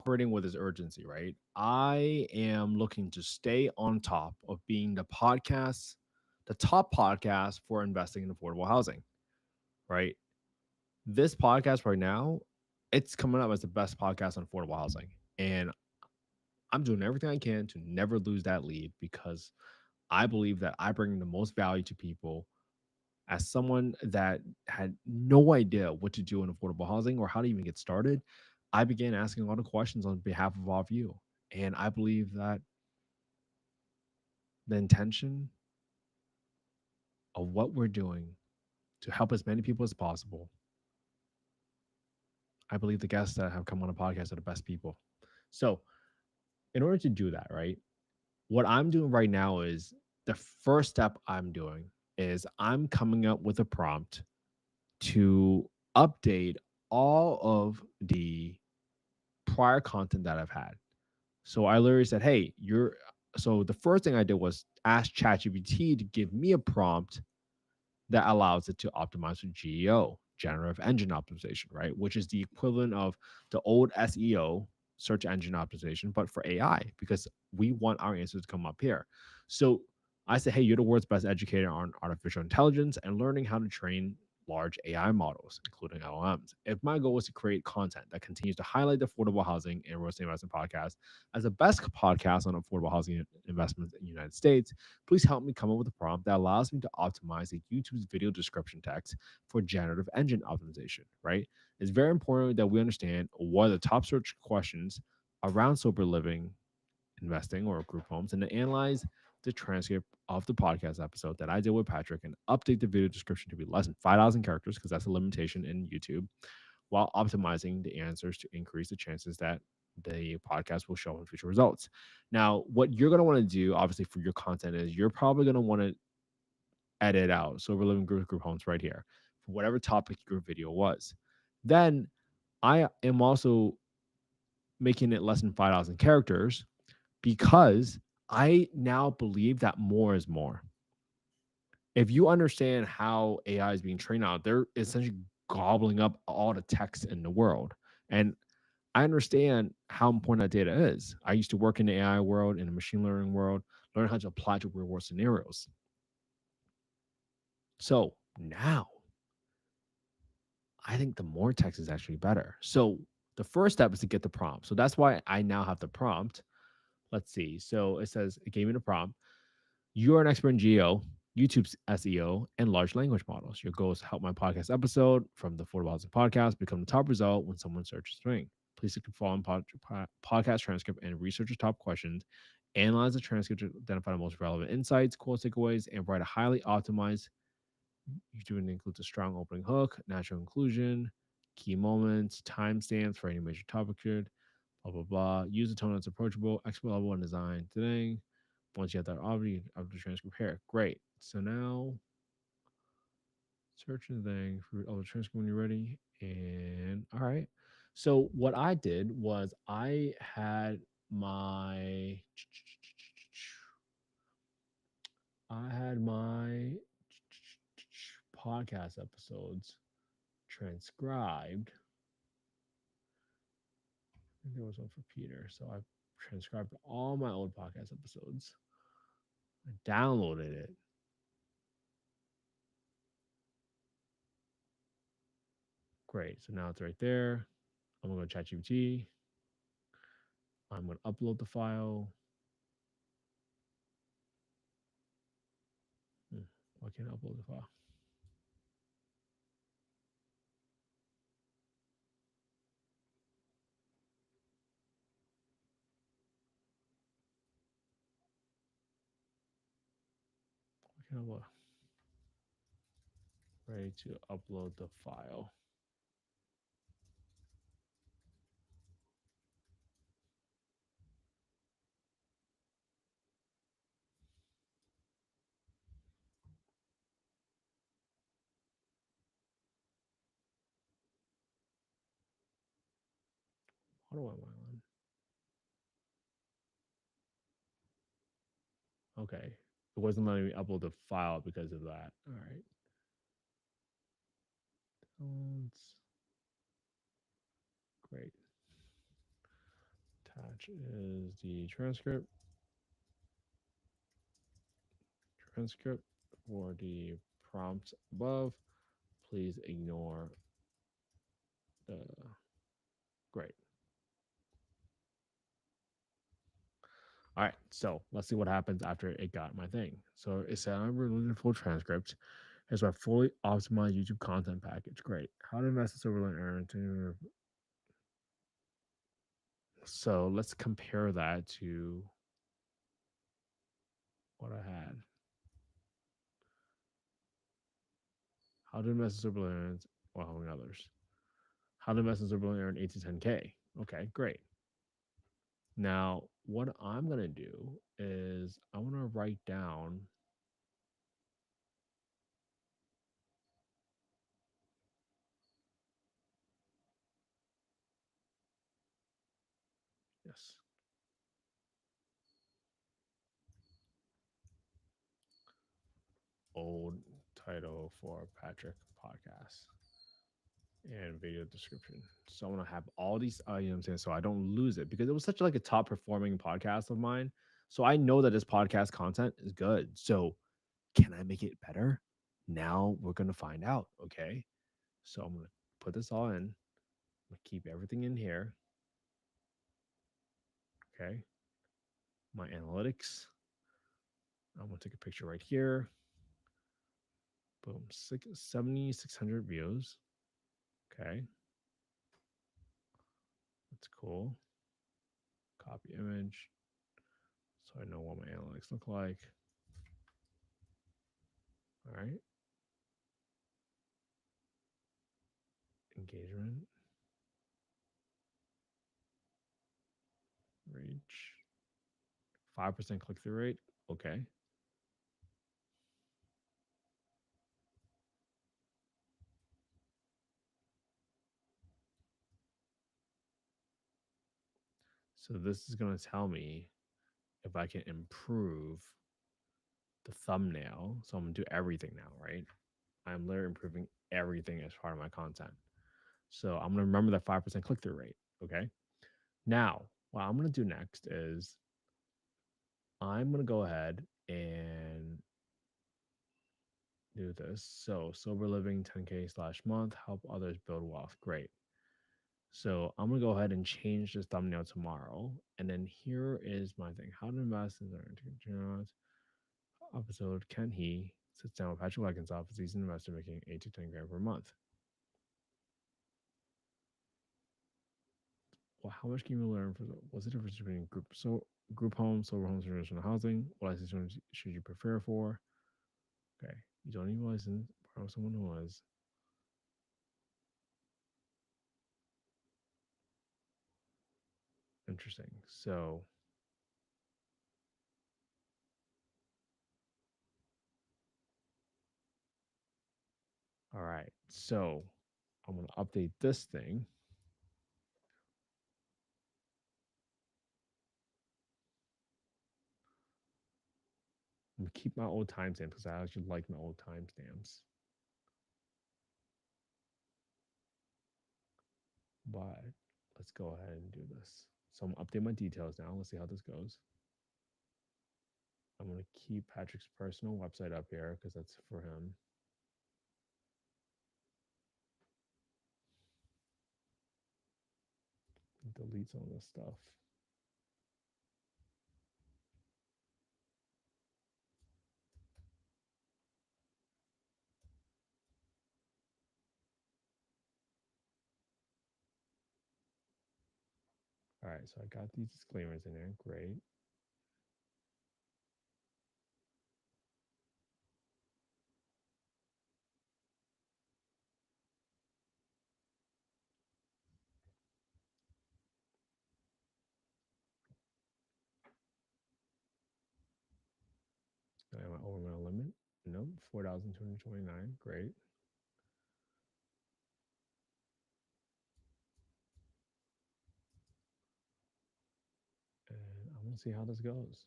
operating with this urgency, right? I am looking to stay on top of being the top podcast for investing in affordable housing, right? This podcast right now, it's coming up as the best podcast on affordable housing. And I'm doing everything I can to never lose that lead because I believe that I bring the most value to people as someone that had no idea what to do in affordable housing or how to even get started. I began asking a lot of questions on behalf of all of you. And I believe that the intention of what we're doing to help as many people as possible, I believe the guests that have come on the podcast are the best people. So, in order to do that, right, what I'm doing right now is the first step I'm doing is I'm coming up with a prompt to update all of the prior content that I've had. So I literally said, "Hey, you're." So the first thing I did was ask ChatGPT to give me a prompt that allows it to optimize for GEO, generative engine optimization, right? Which is the equivalent of the old SEO, search engine optimization, but for AI, because we want our answers to come up here. So I said, hey, you're the world's best educator on artificial intelligence and learning how to train large AI models, including LLMs. If my goal is to create content that continues to highlight the affordable housing and real estate investment podcast as the best podcast on affordable housing investments in the United States, please help me come up with a prompt that allows me to optimize a YouTube's video description text for generative engine optimization, right? It's very important that we understand what are the top search questions around sober living, investing, or group homes, and to analyze the transcript of the podcast episode that I did with Patrick and update the video description to be less than 5,000 characters because that's a limitation in YouTube, while optimizing the answers to increase the chances that the podcast will show in future results. Now, what you're going to want to do, obviously, for your content is you're probably going to want to edit out. So we're living group homes right here for whatever topic your video was. Then I am also making it less than 5,000 characters because I now believe that more is more. If you understand how AI is being trained out, they're essentially gobbling up all the text in the world. And I understand how important that data is. I used to work in the AI world, in the machine learning world, learn how to apply to real world scenarios. So now I think the more text is actually better. So the first step is to get the prompt. So that's why I now have the prompt. Let's see. So it says, it gave me the prompt. You are an expert in GEO, YouTube's SEO, and large language models. Your goal is to help my podcast episode from the Affordable Housing Podcast become the top result when someone searches Ring. Please click the following podcast transcript and research your top questions. Analyze the transcript to identify the most relevant insights, core takeaways, and write a highly optimized. YouTube includes a strong opening hook, natural inclusion, key moments, timestamps for any major topic shared, blah, blah, blah. Use a tone that's approachable, expert level in design. Today, once you have that already, of the transcript here. Great. So now search the thing for the transcript when you're ready. And all right. So what I did was I had my podcast episodes transcribed. I think there was one for Peter. So I transcribed all my old podcast episodes. I downloaded it. Great. So now it's right there. I'm going to go to ChatGPT. I'm going to upload the file. Why can't I upload the file? Why can't I upload? Ready to upload the file. How do I want one? Okay. It wasn't letting me upload the file because of that. All right. Great. Attach is the transcript for the prompt above. Please ignore the great. All right, so let's see what happens after it got my thing. So it said I'm releasing full transcript. Here's my fully optimized YouTube content package. Great. How to invest in silver earn. So let's compare that to what I had. How to invest in silver earn while helping others. How to invest in silver earn 8 to 10K. Okay, great. Now, what I'm going to do is I want to write down. Yes. Old title for Patrick podcast and video description. So I want to have all these items in so I don't lose it because it was such like a top performing podcast of mine. So I know that this podcast content is good. So can I make it better? Now we're gonna find out. Okay. So I'm gonna put this all in. I'm gonna keep everything in here. Okay. My analytics. I'm gonna take a picture right here. Boom. 7,600 views. Okay. That's cool. Copy image. So I know what my analytics look like. All right. Engagement. Reach. 5% click through rate. Okay. So this is going to tell me if I can improve the thumbnail. So I'm going to do everything now, right? I'm literally improving everything as part of my content. So I'm going to remember that 5% click through rate. Okay. Now, what I'm going to do next is I'm going to go ahead and do this. So sober living 10K/month, help others build wealth. Great. So I'm gonna go ahead and change this thumbnail tomorrow. And then here is my thing. How to invest in our episode. Can he sits down with Patrick Leckens, a seasoned investor making 8 to 10 grand per month? Well, how much can you learn for what's the difference between group homes, solar homes, and traditional housing? What license should you prepare for? Okay. You don't need a license, borrow someone who was. Interesting. So all right. So I'm gonna update this thing. I'm gonna keep my old timestamps because I actually like my old timestamps. But let's go ahead and do this. So I'm gonna update my details now. Let's see how this goes. I'm gonna keep Patrick's personal website up here because that's for him. Delete some of this stuff. All right, so I got these disclaimers in there. Great. Am I over my limit? Nope, 4,229. Great. And I'm gonna see how this goes.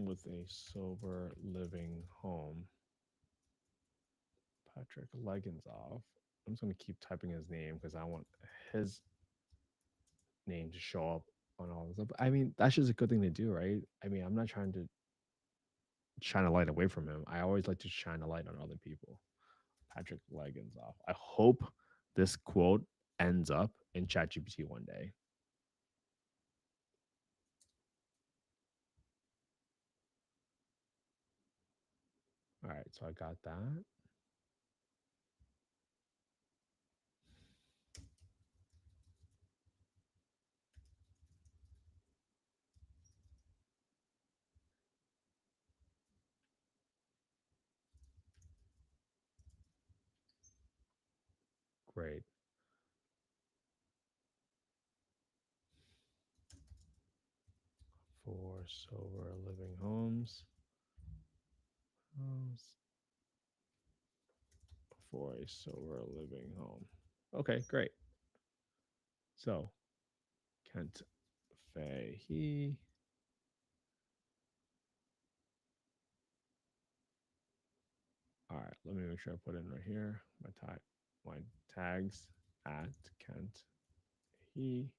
with a sober living home. Patrick Leggins. I'm just gonna keep typing his name because I want his name to show up on all this stuff. I mean, that's just a good thing to do, right? I mean, I'm not trying to shine a light away from him. I always like to shine a light on other people. Patrick Leggins. I hope this quote ends up in ChatGPT one day. All right, so I got that. Great. For sober living homes for a sober living home. Okay, great. So Kent Fahey. All right, let me make sure I put in right here my tags at Kent he.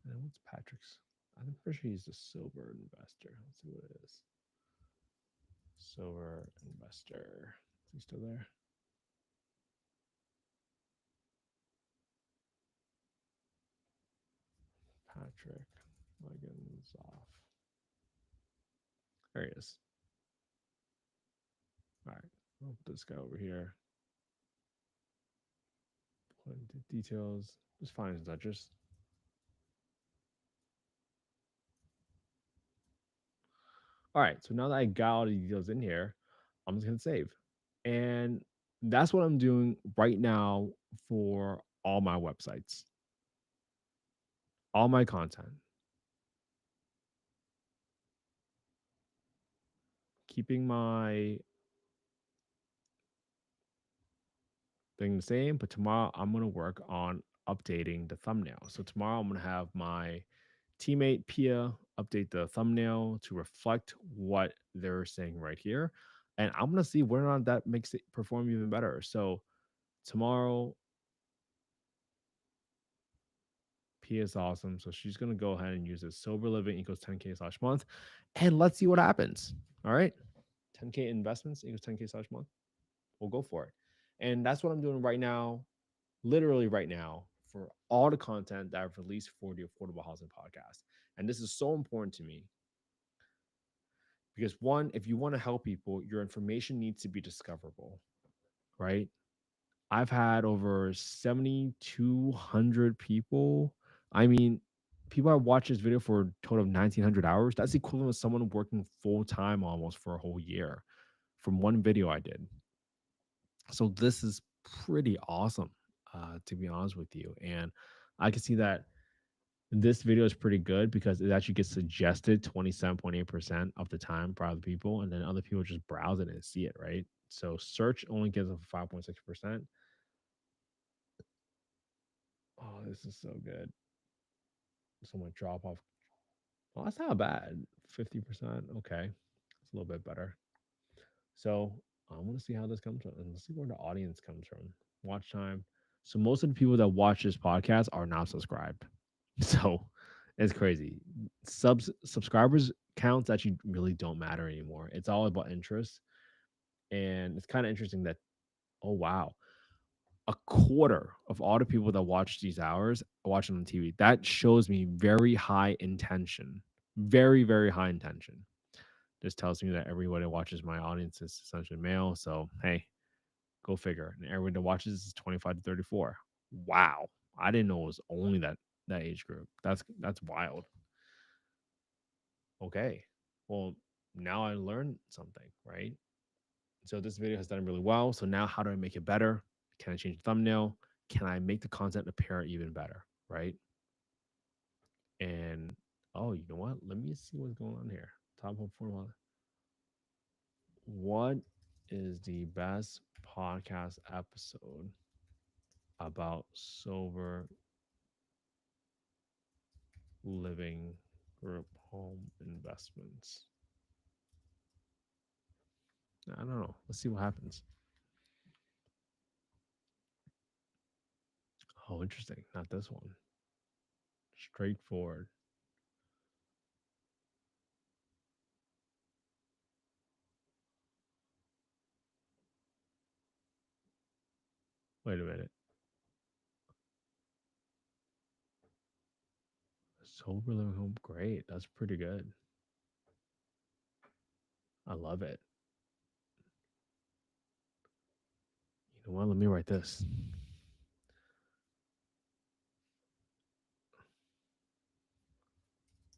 And what's Patrick's? I'm pretty sure he's a sober investor. Let's see what it is. Sober investor. Is he still there? Patrick Leggins off. There he is. All right. I'll put this guy over here. Put into details. Just find his address. All right. So now that I got all the details in here, I'm just gonna save. And that's what I'm doing right now for all my websites, all my content, keeping my thing the same. But tomorrow I'm gonna work on updating the thumbnail. So tomorrow I'm gonna have my teammate Pia update the thumbnail to reflect what they're saying right here. And I'm gonna see whether or not that makes it perform even better. So tomorrow P is awesome. So she's going to go ahead and use it. Sober living equals 10K/month. And let's see what happens. All right. 10K investments equals 10K/month. We'll go for it. And that's what I'm doing right now, literally right now, for all the content that I've released for the Affordable Housing Podcast. And this is so important to me because, one, if you want to help people, your information needs to be discoverable, right? I've had over 7,200 people. I mean, people have watched this video for a total of 1,900 hours. That's equivalent of someone working full time almost for a whole year from one video I did. So this is pretty awesome, to be honest with you. And I can see that this video is pretty good because it actually gets suggested 27.8% of the time by other people, and then other people just browse it and see it, right? So search only gives a 5.6%. Oh, this is so good. Someone drop off. Well, that's not bad. 50%. Okay. It's a little bit better. So I want to see how this comes from and let's see where the audience comes from. Watch time. So most of the people that watch this podcast are not subscribed. So it's crazy. Subscribers counts actually really don't matter anymore. It's all about interest. And it's kind of interesting that, oh wow, a quarter of all the people that watch these hours are watching on TV. That shows me very high intention, very, very high intention. This tells me that everybody that watches my audience is essentially male. So, hey, go figure. And everyone that watches is 25 to 34. Wow. I didn't know it was only that age group. That's wild. Okay. Well, now I learned something, right? So this video has done really well. So now how do I make it better? Can I change the thumbnail? Can I make the content appear even better? Right. And oh, you know what? Let me see what's going on here. Top of formula. What is the best podcast episode about sober living group home investments. I don't know. Let's see what happens. Oh, interesting. Not this one. Straightforward. Wait a minute. Sober living home. Great. That's pretty good. I love it. You know what? Let me write this.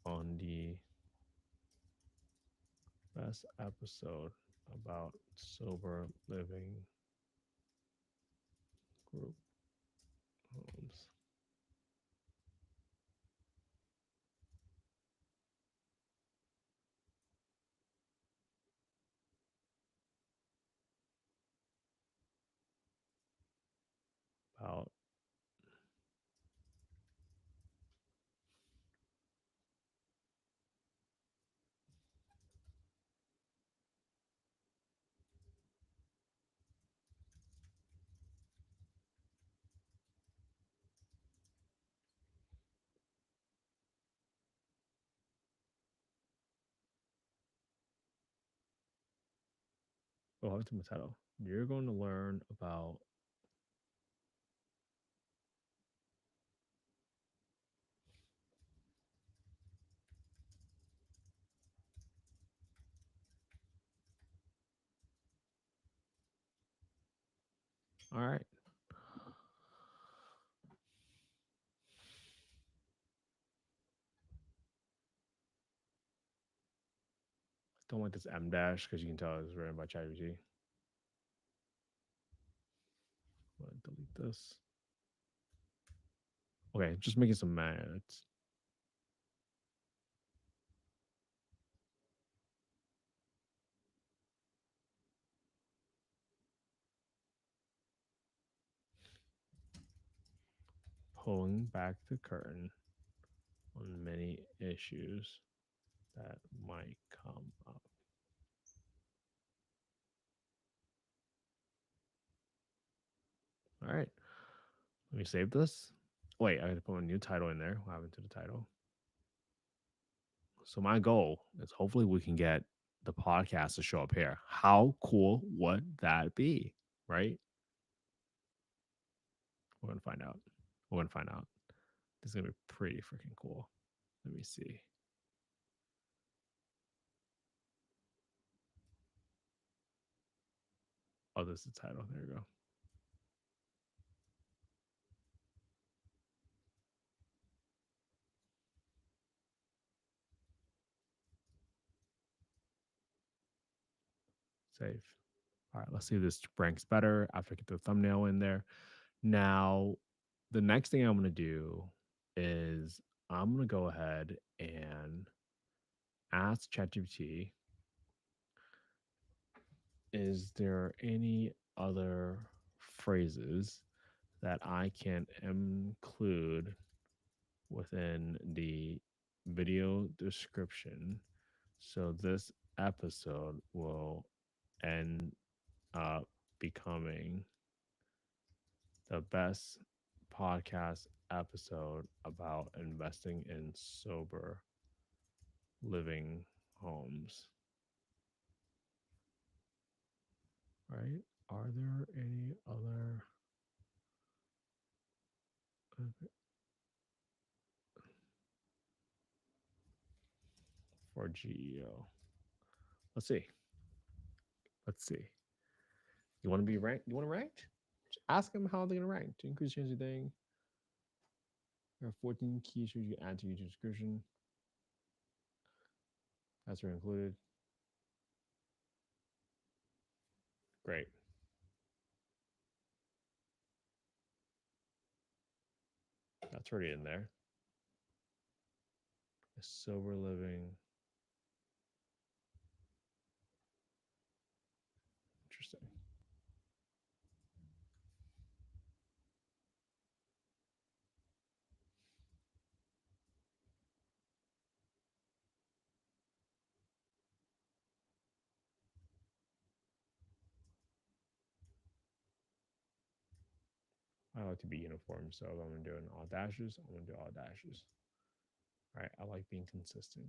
On the best episode about sober living group homes. About oh, what's my title? You're going to learn about all right. Don't like this M dash because you can tell it was written by ChatGPT. Delete this. Okay, just making some edits. Pulling back the curtain on many issues that might come up. All right. Let me save this. Wait, I got to put a new title in there. What happened to the title? So my goal is hopefully we can get the podcast to show up here. How cool would that be? Right? We're gonna find out. We're gonna find out. This is gonna be pretty freaking cool. Let me see. Oh, this is the title. There you go. Save. All right, let's see if this ranks better after I get the thumbnail in there. Now, the next thing I'm going to do is I'm going to go ahead and ask ChatGPT, is there any other phrases that I can include within the video description so this episode will end up becoming the best podcast episode about investing in sober living homes. Right? Are there any other for GEO? Let's see. Let's see. You want to be ranked? You want to rank? Just ask them how they're going to rank to increase chance of thing. There are 14 key issues you add to each description. That's are included. Great. That's already in there. A sober living. Interesting. I like to be uniform. So if I'm doing all dashes, I'm gonna do all dashes. All right. I like being consistent.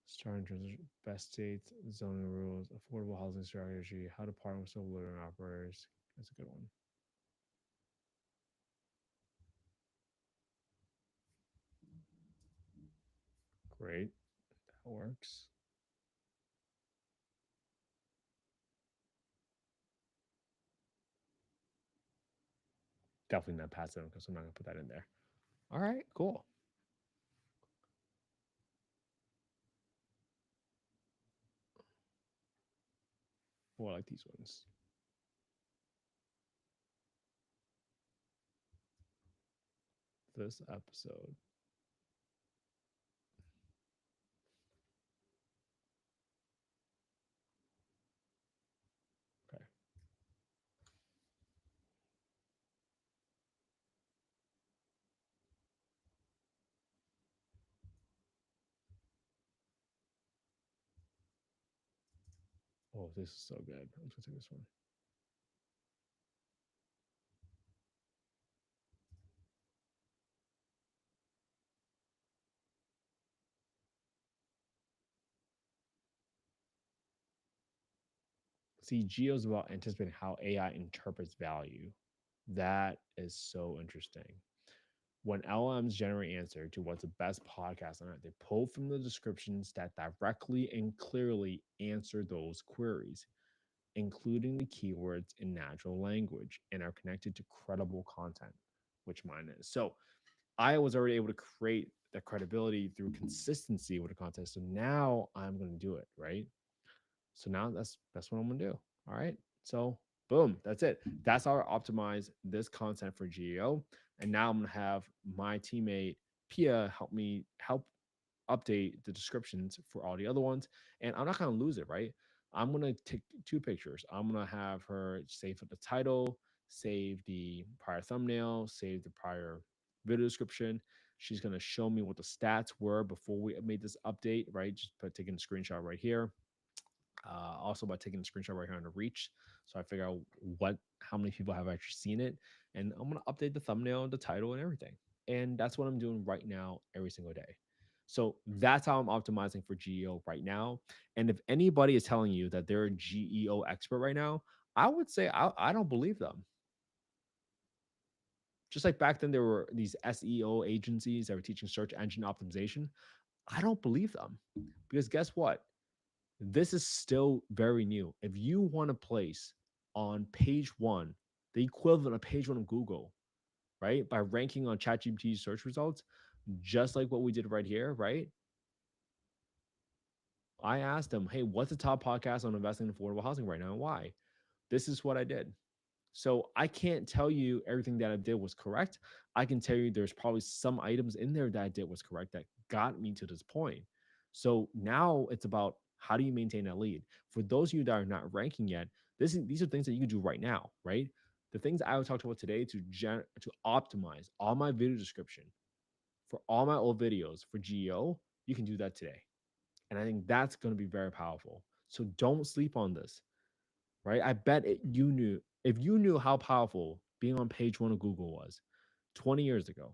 Starting transition, best states, zoning rules, affordable housing strategy, how to partner with civil living operators. That's a good one. Great. That works. Definitely not passive because I'm not gonna put that in there. All right, cool. Oh, I like these ones. This episode. Okay. Oh, this is so good. I'm just gonna take this one. See, Geo is about anticipating how AI interprets value. That is so interesting. When LLMs generate answer to what's the best podcast on earth, they pull from the descriptions that directly and clearly answer those queries, including the keywords in natural language, and are connected to credible content, which mine is. So I was already able to create that credibility through consistency with the content. So now I'm going to do it, right? So now that's what I'm gonna do. All right. So boom, that's it. That's how I optimize this content for GEO. And now I'm gonna have my teammate Pia help update the descriptions for all the other ones. And I'm not gonna lose it, right? I'm gonna take two pictures. I'm gonna have her save the title, save the prior thumbnail, save the prior video description. She's gonna show me what the stats were before we made this update, right? Just taking a screenshot right here, also by taking a screenshot right here on the reach. So I figure out how many people have actually seen it. And I'm going to update the thumbnail, the title, and everything. And that's what I'm doing right now every single day. So that's how I'm optimizing for GEO right now. And if anybody is telling you that they're a GEO expert right now, I would say I don't believe them. Just like back then, there were these SEO agencies that were teaching search engine optimization. I don't believe them because guess what? This is still very new. If you want to place on page one, the equivalent of page one of Google, right? By ranking on ChatGPT search results, just like what we did right here, right? I asked them, hey, what's the top podcast on investing in affordable housing right now and why? This is what I did. So I can't tell you everything that I did was correct. I can tell you there's probably some items in there that I did was correct that got me to this point. So now it's about how do you maintain that lead? For those of you that are not ranking yet, these are things that you can do right now, right? The things I would talk about today to optimize all my video description for all my old videos for GEO, you can do that today. And I think that's going to be very powerful. So don't sleep on this, right? I bet you knew if you knew how powerful being on page one of Google was 20 years ago.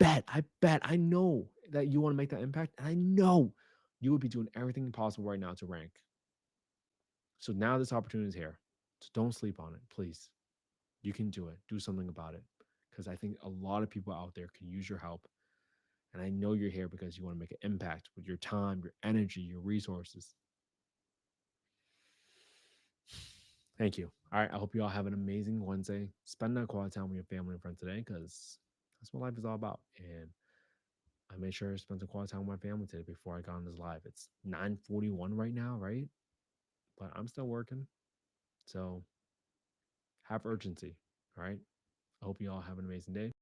I know that you want to make that impact, and I know you would be doing everything possible right now to rank. So now this opportunity is here. So don't sleep on it, please. You can do it. Do something about it, because I think a lot of people out there can use your help. And I know you're here because you want to make an impact with your time, your energy, your resources. Thank you. All right. I hope you all have an amazing Wednesday. Spend that quality time with your family and friends today because that's what life is all about. And I made sure I spent some quality time with my family today before I got on this live. It's 9:41 right now, right? But I'm still working. So have urgency. All right. I hope you all have an amazing day.